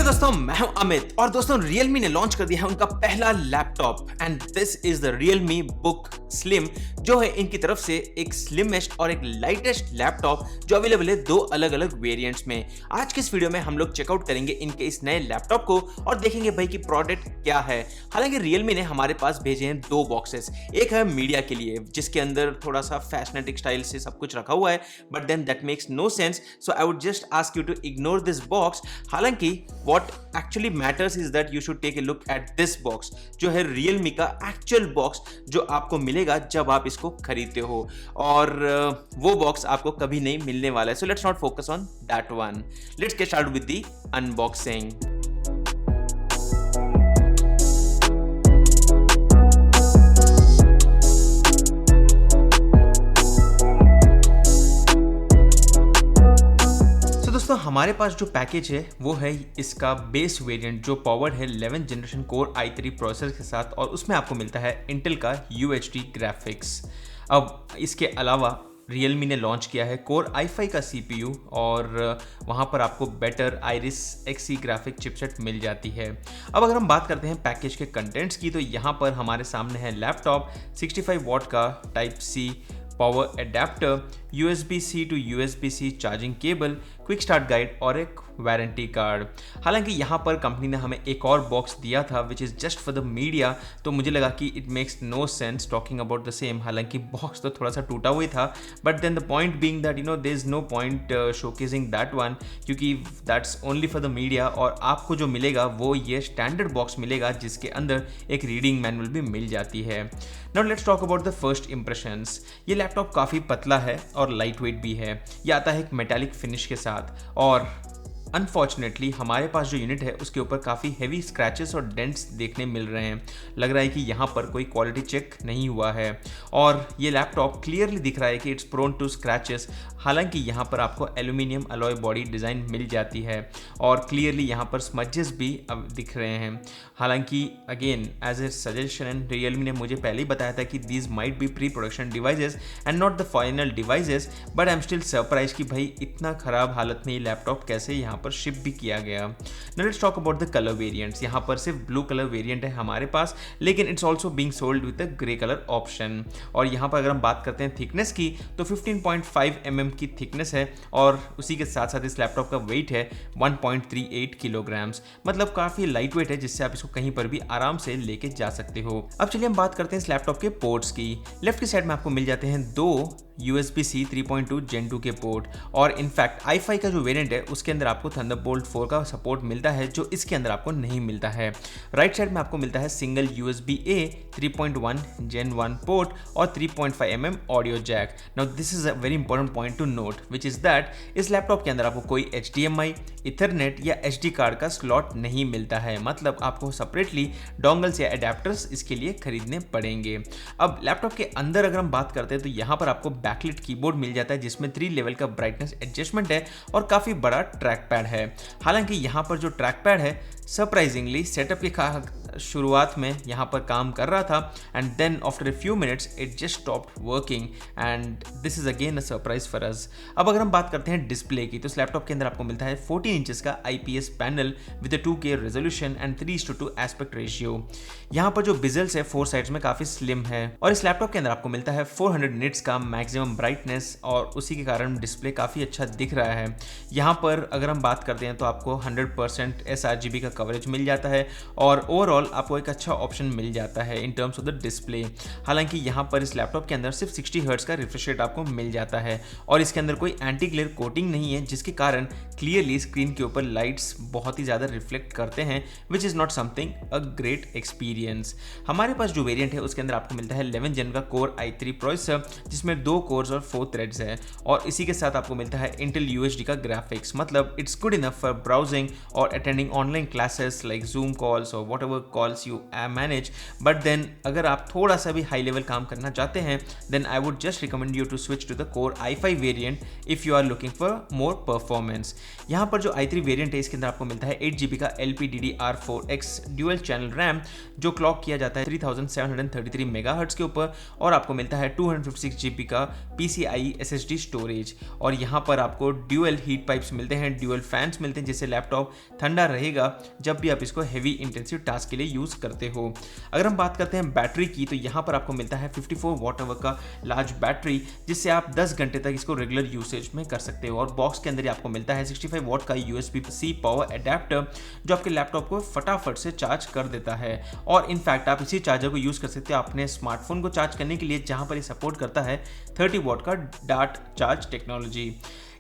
दोस्तों, मैं हूं अमित और दोस्तों Realme ने लॉन्च कर दिया है उनका पहला laptop and this is the Realme Book Slim जो है इनकी तरफ से एक स्लिमेस्ट और एक लाइटेस्ट लैपटॉप जो अवेलेबल है दो अलग अलग वेरिएंट्स में। आज के इस वीडियो में हम लोग चेकआउट करेंगे इनके इस नए लैपटॉप को और देखेंगे भाई कि प्रोडक्ट क्या है। हालांकि Realme ने हमारे पास भेजे हैं दो बॉक्सेस, एक है मीडिया के लिए जिसके अंदर थोड़ा सा फैशनेटिक स्टाइल से सब कुछ रखा हुआ है, but then that makes no sense, so I would just ask you to ignore this box. हालांकि what actually matters is that you should take a look at this box जो है Realme का एक्चुअल बॉक्स जो आपको मिलेगा जब आप इसको खरीदते हो, और वो बॉक्स आपको कभी नहीं मिलने वाला है। So let's not focus on that one, let's get start with the unboxing. दोस्तों हमारे पास जो पैकेज है वो है इसका बेस वेरिएंट जो पावर्ड है 11th generation core i3 processor के साथ, और उसमें आपको मिलता है इंटेल का UHD ग्राफिक्स। अब इसके अलावा Realme ने लॉन्च किया है कोर i5 का CPU और वहाँ पर आपको better Iris Xe graphic chipset मिल जाती है। अब अगर हम बात करते हैं पैकेज के कंटेंट्स की, तो यहाँ पर हमारे सामने है लैपटॉप, 65 वॉट का type C power adapter, USB-C to USB-C charging cable, quick start guide और एक वारंटी कार्ड। हालांकि यहाँ पर कंपनी ने हमें एक और बॉक्स दिया था which is just for the media, तो मुझे लगा कि it makes no sense talking about the same. हालांकि बॉक्स तो थोड़ा सा टूटा हुआ था, but then the point being that there is no point showcasing that one, क्योंकि that's only for the media. और आपको जो मिलेगा वो ये स्टैंडर्ड बॉक्स मिलेगा जिसके अंदर एक रीडिंग मैनुअल भी मिल जाती है। Now let's talk about the first impressions. ये लैपटॉप काफ़ी पतला है और लाइट वेट भी है। ये आता है एक मेटालिक फिनिश के साथ, और अनफॉर्चुनेटली हमारे पास जो यूनिट है उसके ऊपर काफ़ी हैवी स्क्रैचेस और डेंट्स देखने मिल रहे हैं। लग रहा है कि यहाँ पर कोई क्वालिटी चेक नहीं हुआ है, और ये लैपटॉप क्लियरली दिख रहा है कि इट्स प्रोन टू स्क्रैचेस। हालांकि यहाँ पर आपको एल्यूमिनियम अलॉय बॉडी डिज़ाइन मिल जाती है और क्लियरली यहाँ पर स्मजेस भी अब दिख रहे हैं। हालांकि again as a suggestion, Realme ने मुझे पहले ही बताया था कि these might be pre production devices and not the final devices, but I am still surprise कि भाई इतना ख़राब हालत में ये लैपटॉप कैसे यहाँ पर शिप भी किया गया। Now let's talk about the colour variants. यहाँ पर सिर्फ ब्लू कलर वेरिएंट है हमारे पास, लेकिन it's also being sold with a grey colour option. और यहाँ पर अगर हम बात करते हैं थिकनेस की, तो 15.5 mm की थिकनेस है, और उसी के साथ साथ इस लैपटॉप का वेट है 1.38 किलोग्राम्स, मतलब काफ़ी लाइट वेट है जिससे आप इसको कहीं पर भी आराम से लेके जा सकते हो। अब चलिए हम बात करते हैं इस लैपटॉप के पोर्ट्स की। लेफ्ट की साइड में आपको मिल जाते हैं दो USB-C 3.2 Gen 2 के पोर्ट, और इनफैक्ट i5 का जो वेरिएंट है उसके अंदर आपको थंडरबोल्ट 4 का सपोर्ट मिलता है जो इसके अंदर आपको नहीं मिलता है। राइट साइड में आपको मिलता है सिंगल USB-A 3.1 Gen 1 पोर्ट और 3.5 mm audio jack. Now this is a very important point to note, which is that इस लैपटॉप के अंदर आपको कोई HDMI, इथरनेट या SD कार्ड का स्लॉट नहीं मिलता है, मतलब आपको सेपरेटली डोंगल्स या एडेप्टर्स इसके लिए खरीदने पड़ेंगे। अब लैपटॉप के अंदर अगर हम बात करते हैं तो यहाँ पर आपको बैकलिट कीबोर्ड मिल जाता है जिसमें 3 लेवल का ब्राइटनेस एडजस्टमेंट है और काफ़ी बड़ा ट्रैक पैड है। हालांकि यहाँ पर जो ट्रैक पैड है सरप्राइजिंगली सेटअप की शुरुआत में यहाँ पर काम कर रहा था, and then after a few minutes it just stopped working, and this is again a surprise for us. अब अगर हम बात करते हैं डिस्प्ले की, तो इस लैपटॉप के अंदर आपको मिलता है 14 इंचेस का IPS panel with a 2K resolution and 3:2 aspect ratio. यहाँ पर जो बिजल्स है 4 साइड्स में काफ़ी स्लिम है, और इस लैपटॉप के अंदर आपको मिलता है 400 निट्स का मैक्सिमम ब्राइटनेस, और उसी के कारण डिस्प्ले काफ़ी अच्छा दिख रहा है। यहाँ पर अगर हम बात करते हैं तो आपको 100% sRGB का कवरेज मिल जाता है, और ओवरऑल आपको एक अच्छा ऑप्शन मिल जाता है in terms of the display. हालांकि यहाँ पर इस लैपटॉप के अंदर सिर्फ 60 हर्ट्ज का रिफ्रेश रेट आपको मिल जाता है, और इसके अंदर कोई एंटी ग्लेयर कोटिंग नहीं है जिसके कारण क्लियरली स्क्रीन के ऊपर लाइट्स बहुत ही ज़्यादा रिफ्लेक्ट करते हैं, which is not something a great experience. हमारे पास जो वेरिएंट है उसके अंदर आपको मिलता है 11th जन का कोर i3 प्रोसेसर जिसमें 2 कोर्स और 4 थ्रेड्स है, और इसी के साथ आपको मिलता है इंटेल UHD का ग्राफिक्स, मतलब it's good enough for browsing और attending online classes like Zoom calls और whatever calls you manage. But then अगर आप थोड़ा सा भी हाई लेवल काम करना चाहते हैं, then I would just recommend you to switch to the core i5 variant if you are looking for more performance. यहाँ पर जो i3 वेरिएंट है इसके अंदर आपको मिलता है 8 GB का LPDDR4X ड्यूअल चैनल रैम जो क्लॉक किया जाता है 3733 मेगाहर्ट्ज के ऊपर, और आपको मिलता है 256 GB का PCIe SSD स्टोरेज। और यहाँ पर आपको ड्यूअल हीट पाइप्स मिलते हैं, ड्यूअल फैंस मिलते हैं, जिससे लैपटॉप ठंडा रहेगा जब भी आप इसको हैवी इंटेंसिव टास्क के लिए यूज़ करते हो। अगर हम बात करते हैं बैटरी की, तो यहाँ पर आपको मिलता है 54 वॉट आवर का लार्ज बैटरी, जिससे आप 10 घंटे तक इसको रेगुलर यूसेज में कर सकते हो। और बॉक्स के अंदर ही आपको मिलता है 65 वॉट का USB-C पावर एडेप्टर जो आपके लैपटॉप को फटाफट से चार्ज कर देता है। और इनफैक्ट आप इसी चार्जर को यूज़ कर सकते हो अपने स्मार्टफोन को चार्ज करने के लिए, जहाँ पर ये सपोर्ट करता है 30 वॉट का डार्ट चार्ज टेक्नोलॉजी।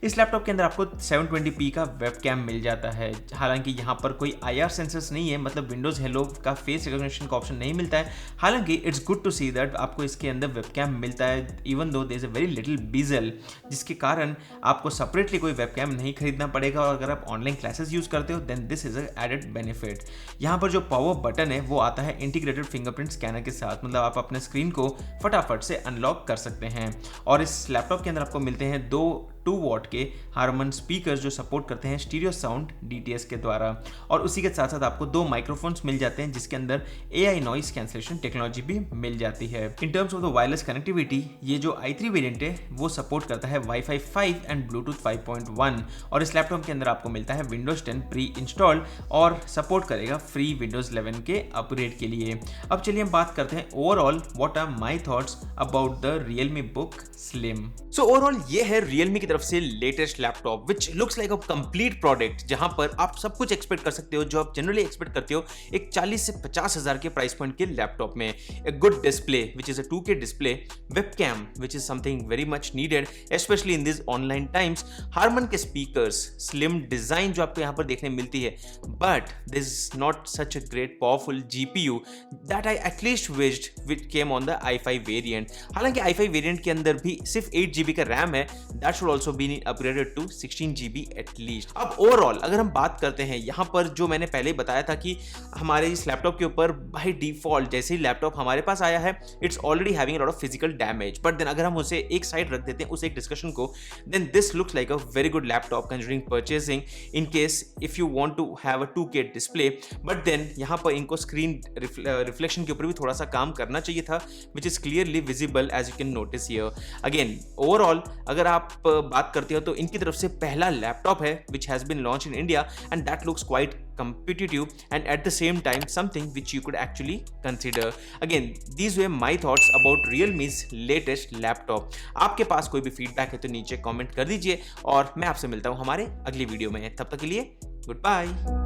इस लैपटॉप के अंदर आपको 720p का वेबकैम मिल जाता है। हालांकि यहाँ पर कोई IR सेंसर्स नहीं है, मतलब विंडोज़ हेलो का फेस रिकॉग्निशन का ऑप्शन नहीं मिलता है। हालांकि it's good to see that आपको इसके अंदर वेबकैम मिलता है, even though there is a very little bezel, जिसके कारण आपको सेपरेटली कोई वेबकैम नहीं खरीदना पड़ेगा। और अगर आप ऑनलाइन क्लासेस यूज़ करते हो then this is a added benefit. यहाँ पर जो पावर बटन है वो आता है इंटीग्रेटेड फिंगरप्रिंट स्कैनर के साथ, मतलब आप अपने स्क्रीन को फटाफट से अनलॉक कर सकते हैं। और इस लैपटॉप के अंदर आपको मिलते हैं 2 वॉट के हारमन स्पीकर्स जो सपोर्ट करते हैं स्टीरियो साउंड DTS के द्वारा। और उसी के साथ साथ आपको 2 माइक्रोफोन्स मिल जाते हैं, जिसके अंदर AI नॉइस कैंसलेशन टेक्नोलॉजी भी मिल जाती है। In terms of the wireless connectivity, ये जो i3 वेरिएंट है वो सपोर्ट करता है Wi-Fi 5 एंड Bluetooth 5.1। और इस लैपटॉप के अंदर आपको मिलता है Windows 10 प्री इंस्टॉल्ड और सपोर्ट करेगा फ्री Windows 11 के अपग्रेड के लिए। अब चलिए हम बात करते हैं overall what are my thoughts about the Realme Book Slim। So overall ये है Realme की तरफ से latest laptop which looks like a complete product, जहां पर आप सब कुछ एक्सपेक्ट कर सकते हो जो आप जनरली एक्सपेक्ट करते हो एक 40 से 50 हज़ार के प्राइस पॉइंट के लैपटॉप में। A good display which is a 2K display, webcam which is something very much needed specially in this online times, Harman के स्पीकर्स, स्लिम डिजाइन जो आपको यहाँ पर देखने मिलती है, but this is not such a great powerful GPU that I at least wished which came on the i5 variant. हालांकि i5 variant के अंदर भी सिर्फ 8 GB का रैम है, that should also be upgraded to 16 GB at least. अब overall अगर हम बात करते हैं यहाँ पर, जो मैंने पहले बताया था कि हमारे इस लैपटॉप के ऊपर बाय डिफॉल्ट जैसे ही लैपटॉप हमारे पास आया है it's already having a lot of physical damage, but then अगर हम उसे एक साइड रख देते हैं उस एक डिस्कशन को, then this looks like a very good laptop considering purchasing in case if you want to have a 2K display. But then यहाँ पर इनको स्क्रीन रिफ्लेक्शन के ऊपर भी थोड़ा सा काम करना चाहिए था, which is clearly visible as you can notice here. Again overall अगर आप बात करते हो तो इनकी तरफ से पहला लैपटॉप है which has been launched in India and that looks quite competitive and at the same time something which you could actually consider. Again, these were my thoughts about Realme's latest laptop. आपके पास कोई भी feedback है तो नीचे comment कर दीजिए और मैं आपसे मिलता हूँ हमारे अगली वीडियो में। तब तक के लिए गुड बाय।